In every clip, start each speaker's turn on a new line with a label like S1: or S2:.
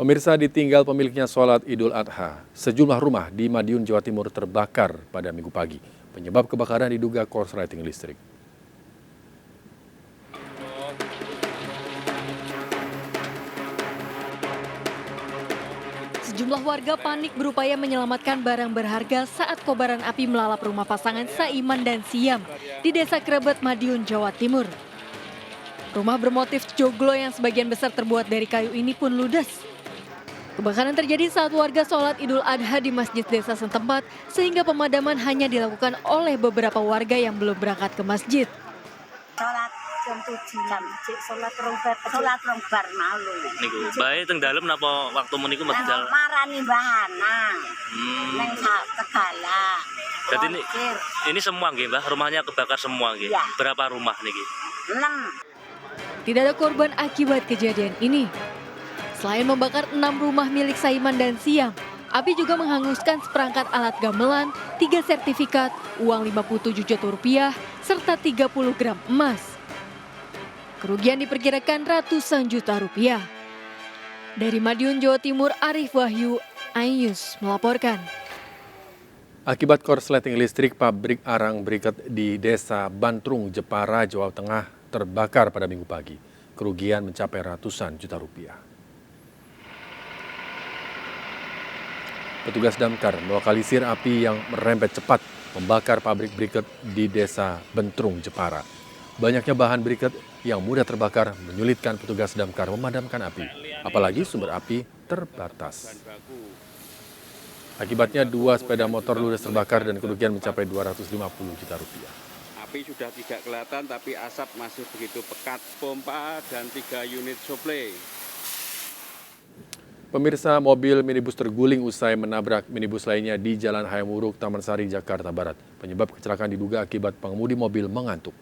S1: Pemirsa, ditinggal pemiliknya sholat Idul Adha. Sejumlah rumah di Madiun, Jawa Timur terbakar pada Minggu pagi. Penyebab kebakaran diduga korsleting listrik.
S2: Sejumlah warga panik berupaya menyelamatkan barang berharga saat kobaran api melalap rumah pasangan Saiman dan Siam di Desa Krebet, Madiun, Jawa Timur. Rumah bermotif joglo yang sebagian besar terbuat dari kayu ini pun ludes. Kebakaran terjadi saat warga sholat Idul Adha di masjid desa setempat sehingga pemadaman hanya dilakukan oleh beberapa warga yang belum berangkat ke masjid.
S3: Sholat jam 7 sholat rongbar malu.
S4: Niku, bae teng dalem napa waktu meniku mesti jalan?
S3: Marani bahana. Neng Tegala.
S4: Jadi ini semua nggih, Mbah, rumahnya kebakar semua nggih.
S3: Ya.
S4: Berapa rumah niki?
S3: 6.
S2: Tidak ada korban akibat kejadian ini. Selain membakar 6 rumah milik Saiman dan Siam, api juga menghanguskan seperangkat alat gamelan, 3 sertifikat, uang 57 juta rupiah, serta 30 gram emas. Kerugian diperkirakan ratusan juta rupiah. Dari Madiun, Jawa Timur, Arif Wahyu, iNews melaporkan.
S1: Akibat korsleting listrik, pabrik arang briket di Desa Bantrung, Jepara, Jawa Tengah terbakar pada Minggu pagi. Kerugian mencapai ratusan juta rupiah. Petugas damkar melokalisir api yang merembet cepat membakar pabrik briket di Desa Bantrung, Jepara. Banyaknya bahan briket yang mudah terbakar menyulitkan petugas damkar memadamkan api, apalagi sumber api terbatas. Akibatnya 2 sepeda motor ludes terbakar dan kerugian mencapai 250 juta rupiah.
S5: Api sudah tidak kelihatan tapi asap masih begitu pekat, pompa dan 3 unit suplai.
S1: Pemirsa, mobil minibus terguling usai menabrak minibus lainnya di Jalan Hayamuruk, Taman Sari, Jakarta Barat. Penyebab kecelakaan diduga akibat pengemudi mobil mengantuk.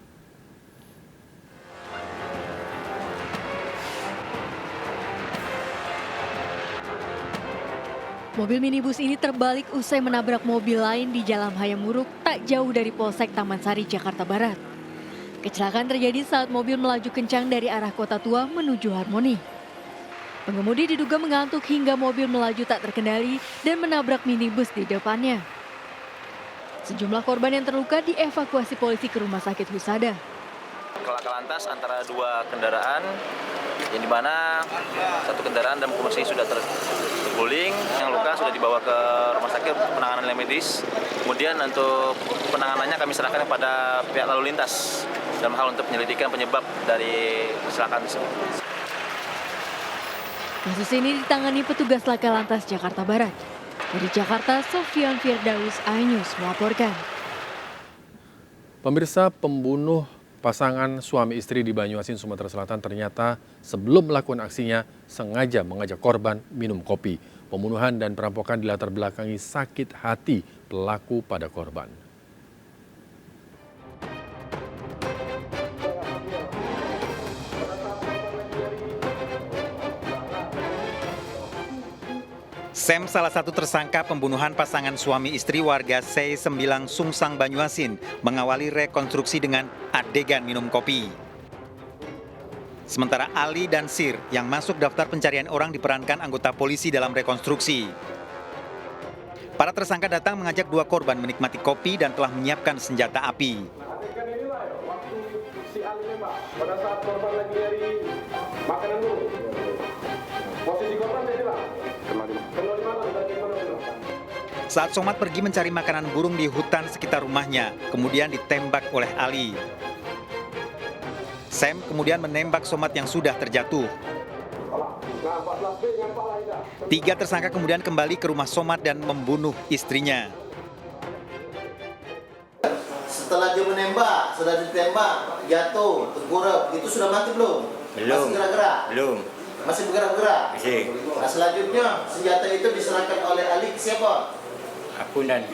S2: Mobil minibus ini terbalik usai menabrak mobil lain di Jalan Hayamuruk tak jauh dari Polsek Taman Sari, Jakarta Barat. Kecelakaan terjadi saat mobil melaju kencang dari arah Kota Tua menuju Harmoni. Pengemudi diduga mengantuk hingga mobil melaju tak terkendali dan menabrak minibus di depannya. Sejumlah korban yang terluka dievakuasi polisi ke rumah sakit Husada.
S6: Laka lantas antara 2 kendaraan, yang dimana satu kendaraan dalam kondisi sudah terguling, yang luka sudah dibawa ke rumah sakit untuk penanganan medis. Kemudian untuk penanganannya kami serahkan kepada pihak lalu lintas dalam hal untuk penyelidikan penyebab dari kecelakaan tersebut.
S2: Kasus ini ditangani petugas Laka Lantas Jakarta Barat. Dari Jakarta, Sofyan Firdaus, iNews melaporkan.
S1: Pemirsa, pembunuh pasangan suami istri di Banyuasin, Sumatera Selatan ternyata sebelum melakukan aksinya sengaja mengajak korban minum kopi. Pembunuhan dan perampokan dilatar belakangi sakit hati pelaku pada korban.
S7: Sam, salah satu tersangka pembunuhan pasangan suami istri warga C9 Sungsang, Banyuasin, mengawali rekonstruksi dengan adegan minum kopi. Sementara Ali dan Sir yang masuk daftar pencarian orang diperankan anggota polisi dalam rekonstruksi. Para tersangka datang mengajak 2 korban menikmati kopi dan telah menyiapkan senjata api.
S8: Pada saat korban lagi dari makanan dulu. Posisi korban saya bilang.
S7: Saat Somad pergi mencari makanan burung di hutan sekitar rumahnya, kemudian ditembak oleh Ali. Sam kemudian menembak Somad yang sudah terjatuh. 3 tersangka kemudian kembali ke rumah Somad dan membunuh istrinya.
S9: Setelah dia menembak, sudah ditembak, jatuh, tengkurap, itu sudah mati belum?
S6: Belum.
S9: Masih gerak-gerak?
S6: Belum.
S9: Masih bergerak-gerak?
S6: Masih.
S9: Nah, selanjutnya senjata itu diserahkan oleh Ali ke siapa?
S6: Aku dan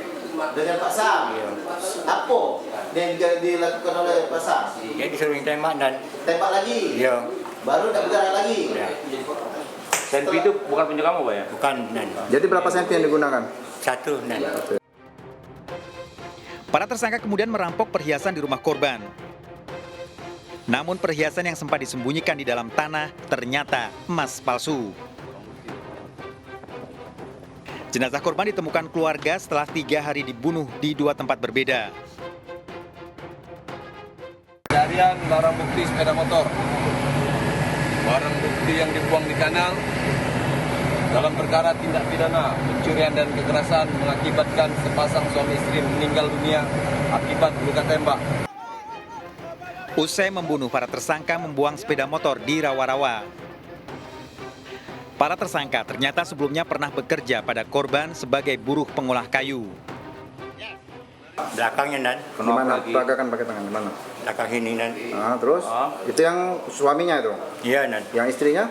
S9: Dengan Pak Sam.
S6: Iya.
S9: Apa yang dilakukan oleh Pak Sam?
S6: dia disuruh tembak dan
S9: Tembak lagi?
S6: dia
S9: Baru tidak bergerak lagi?
S6: ya,
S4: Senpi itu bukan punya kamu, Pak ya?
S6: bukan dan
S10: Jadi berapa senti yang digunakan?
S6: 1 dan
S7: Para tersangka kemudian merampok perhiasan di rumah korban. Namun perhiasan yang sempat disembunyikan di dalam tanah ternyata emas palsu. Jenazah korban ditemukan keluarga setelah 3 hari dibunuh di 2 tempat berbeda.
S10: Pencarian barang bukti sepeda motor. Barang bukti yang dibuang di kanal dalam perkara tindak pidana pencurian dan kekerasan mengakibatkan sepasang suami istri meninggal dunia akibat luka tembak.
S7: Usai membunuh, para tersangka membuang sepeda motor di rawa-rawa. Para tersangka ternyata sebelumnya pernah bekerja pada korban sebagai buruh pengolah kayu.
S11: Belakangnya, Nan.
S10: Gimana? Peragakan pakai tangan, gimana?
S11: Belakang ini, Nan.
S10: Terus? Itu yang suaminya itu?
S11: Iya, Nan.
S10: Yang istrinya?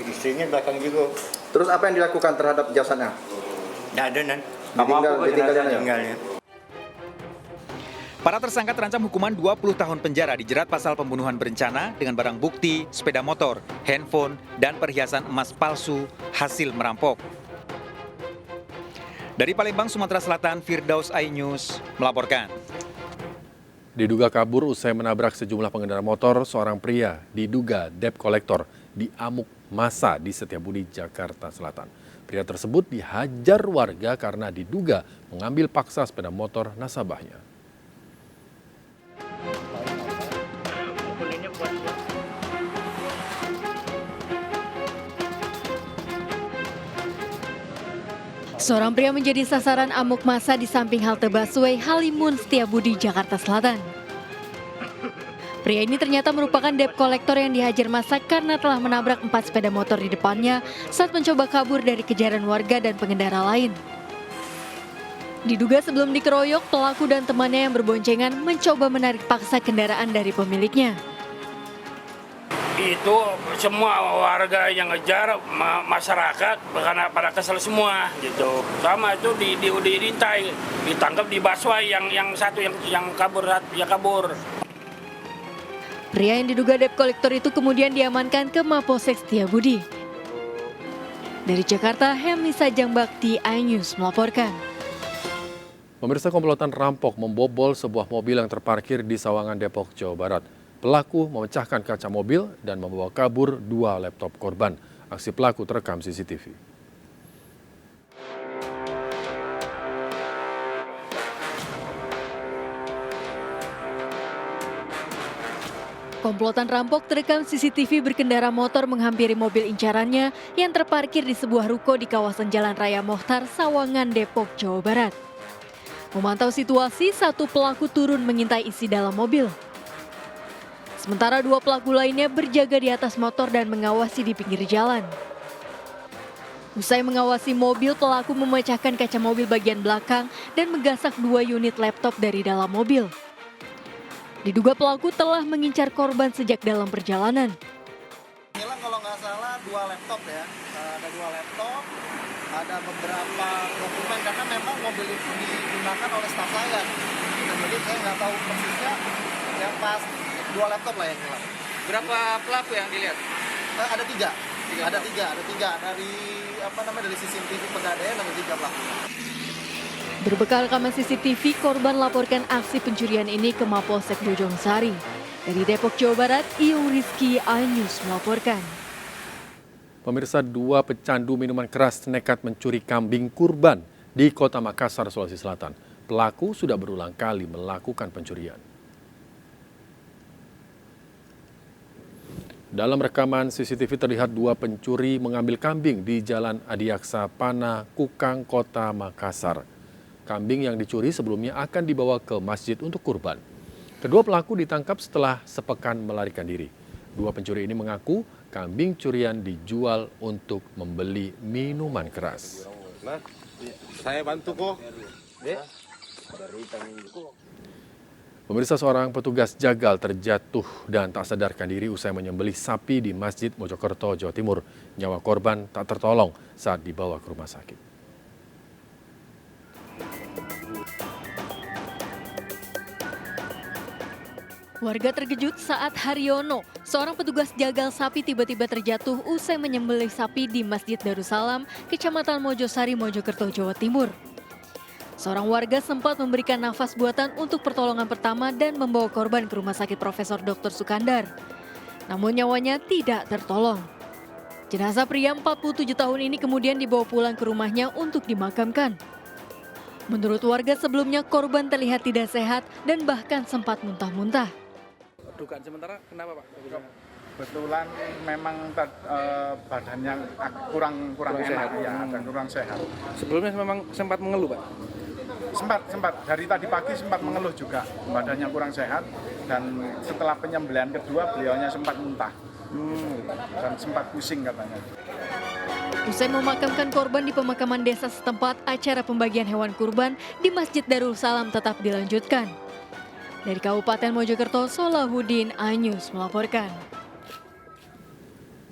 S11: Istrinya belakang juga.
S10: Terus apa yang dilakukan terhadap jasadnya?
S11: Tidak ada, Nan.
S10: Ditinggalin aja?
S11: Tinggalnya.
S7: Para tersangka terancam hukuman 20 tahun penjara dijerat pasal pembunuhan berencana dengan barang bukti, sepeda motor, handphone, dan perhiasan emas palsu hasil merampok. Dari Palembang, Sumatera Selatan, Firdaus iNews melaporkan.
S1: Diduga kabur usai menabrak sejumlah pengendara motor, seorang pria diduga debt collector diamuk massa di Setiabudi, Jakarta Selatan. Pria tersebut dihajar warga karena diduga mengambil paksa sepeda motor nasabahnya.
S2: Seorang pria menjadi sasaran amuk massa di samping halte busway Halimun Setiabudi, Jakarta Selatan. Pria ini ternyata merupakan debt collector yang dihajar massa karena telah menabrak 4 sepeda motor di depannya saat mencoba kabur dari kejaran warga dan pengendara lain. Diduga sebelum dikeroyok, pelaku dan temannya yang berboncengan mencoba menarik paksa kendaraan dari pemiliknya.
S12: Itu semua warga yang ngejar, masyarakat karena pada kesel semua gitu. Sama itu diintai, ditangkap di busway yang satu yang kabur ya kabur.
S2: Pria yang diduga debt collector itu kemudian diamankan ke Mapolsek Setiabudi. Dari Jakarta, Hemi Sajang Bakti, iNews melaporkan.
S1: Pemirsa, komplotan rampok membobol sebuah mobil yang terparkir di Sawangan, Depok, Jawa Barat. Pelaku memecahkan kaca mobil dan membawa kabur 2 laptop korban. Aksi pelaku terekam CCTV.
S2: Komplotan rampok terekam CCTV berkendara motor menghampiri mobil incarannya yang terparkir di sebuah ruko di kawasan Jalan Raya Mohtar, Sawangan, Depok, Jawa Barat. Memantau situasi, satu pelaku turun mengintai isi dalam mobil. Sementara 2 pelaku lainnya berjaga di atas motor dan mengawasi di pinggir jalan. Usai mengawasi mobil, pelaku memecahkan kaca mobil bagian belakang dan menggasak 2 unit laptop dari dalam mobil. Diduga pelaku telah mengincar korban sejak dalam perjalanan.
S13: Hilang kalau nggak salah 2 laptop ya, ada 2 laptop, ada beberapa dokumen karena memang mobil itu digunakan oleh staf saya. Jadi saya nggak tahu persisnya, yang pas 2 laptop lah yang hilang.
S14: Berapa pelaku yang dilihat?
S13: Ada 3. Ada 3 dari CCTV Pegadaian ada 3 pelaku.
S2: Berbekal rekaman CCTV, korban laporkan aksi pencurian ini ke Mapolsek Bojongsari. Dari Depok, Jawa Barat, Iyung Rizky, iNews melaporkan.
S1: Pemirsa, 2 pecandu minuman keras nekat mencuri kambing kurban di Kota Makassar, Sulawesi Selatan. Pelaku sudah berulang kali melakukan pencurian. Dalam rekaman CCTV terlihat 2 pencuri mengambil kambing di Jalan Adiaksa, Pana, Kukang, Kota Makassar. Kambing yang dicuri sebelumnya akan dibawa ke masjid untuk kurban. Kedua pelaku ditangkap setelah sepekan melarikan diri. 2 pencuri ini mengaku kambing curian dijual untuk membeli minuman keras.
S10: Nah, saya bantu kok.
S1: Pemirsa, seorang petugas jagal terjatuh dan tak sadarkan diri usai menyembelih sapi di Masjid Mojokerto, Jawa Timur. Nyawa korban tak tertolong saat dibawa ke rumah sakit.
S2: Warga terkejut saat Haryono, seorang petugas jagal sapi tiba-tiba terjatuh usai menyembelih sapi di Masjid Darussalam, Kecamatan Mojosari, Mojokerto, Jawa Timur. Seorang warga sempat memberikan nafas buatan untuk pertolongan pertama dan membawa korban ke Rumah Sakit Profesor Dr. Sukandar. Namun nyawanya tidak tertolong. Jenazah pria 47 tahun ini kemudian dibawa pulang ke rumahnya untuk dimakamkan. Menurut warga sebelumnya korban terlihat tidak sehat dan bahkan sempat muntah-muntah.
S15: Dugaan sementara kenapa Pak?
S16: Kebetulan memang badannya kurang enak ya, dan kurang sehat.
S15: Sebelumnya memang sempat mengeluh Pak?
S16: Sempat. Dari tadi pagi sempat mengeluh juga, badannya kurang sehat, dan setelah penyembelihan kedua beliaunya sempat muntah. Dan sempat pusing katanya.
S2: Usai memakamkan korban di pemakaman desa setempat, acara pembagian hewan kurban di Masjid Darul Salam tetap dilanjutkan. Dari Kabupaten Mojokerto, Solahuddin Anyus melaporkan.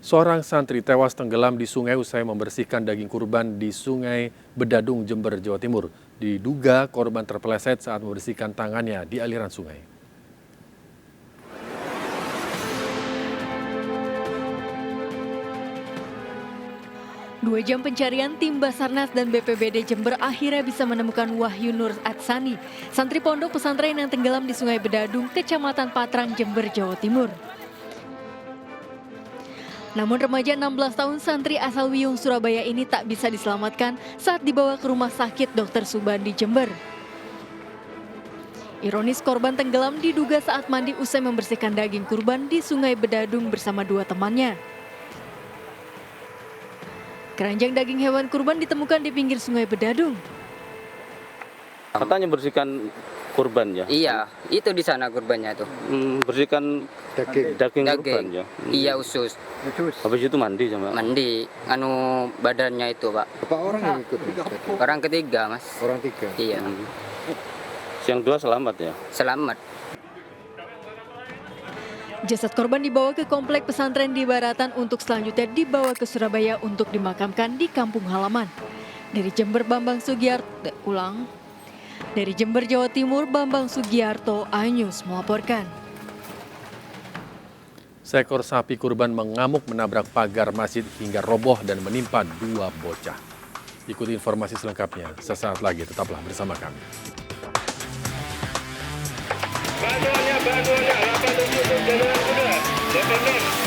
S1: Seorang santri tewas tenggelam di sungai usai membersihkan daging kurban di Sungai Bedadung, Jember, Jawa Timur. Diduga korban terpeleset saat membersihkan tangannya di aliran sungai.
S2: 2 jam pencarian tim Basarnas dan BPBD Jember akhirnya bisa menemukan Wahyu Nur Atsani, santri pondok pesantren yang tenggelam di Sungai Bedadung, Kecamatan Patrang, Jember, Jawa Timur. Namun remaja 16 tahun santri asal Wiyung, Surabaya ini tak bisa diselamatkan saat dibawa ke Rumah Sakit Dr. Subandi, Jember. Ironis, korban tenggelam diduga saat mandi usai membersihkan daging kurban di Sungai Bedadung bersama 2 temannya. Keranjang daging hewan kurban ditemukan di pinggir Sungai Bedadung.
S5: Katanya bersihkan kurban ya?
S17: Iya, itu di sana kurbannya tuh.
S5: Bersihkan daging kurban ya?
S17: Iya, usus.
S5: Habis itu mandi sama?
S17: Mandi, badannya itu Pak.
S13: Berapa orang yang ikut?
S17: Orang ketiga Mas.
S13: Orang 3?
S17: Iya.
S5: Yang 2 selamat ya?
S17: Selamat.
S2: Jasad korban dibawa ke komplek pesantren di Baratan untuk selanjutnya dibawa ke Surabaya untuk dimakamkan di kampung halaman. Dari Jember, Dari Jember, Jawa Timur, Bambang Sugiarto, iNews melaporkan.
S1: Seekor sapi kurban mengamuk menabrak pagar masjid hingga roboh dan menimpa 2 bocah. Ikuti informasi selengkapnya sesaat lagi, tetaplah bersama kami.
S8: Bantuannya, 87 Januari sudah.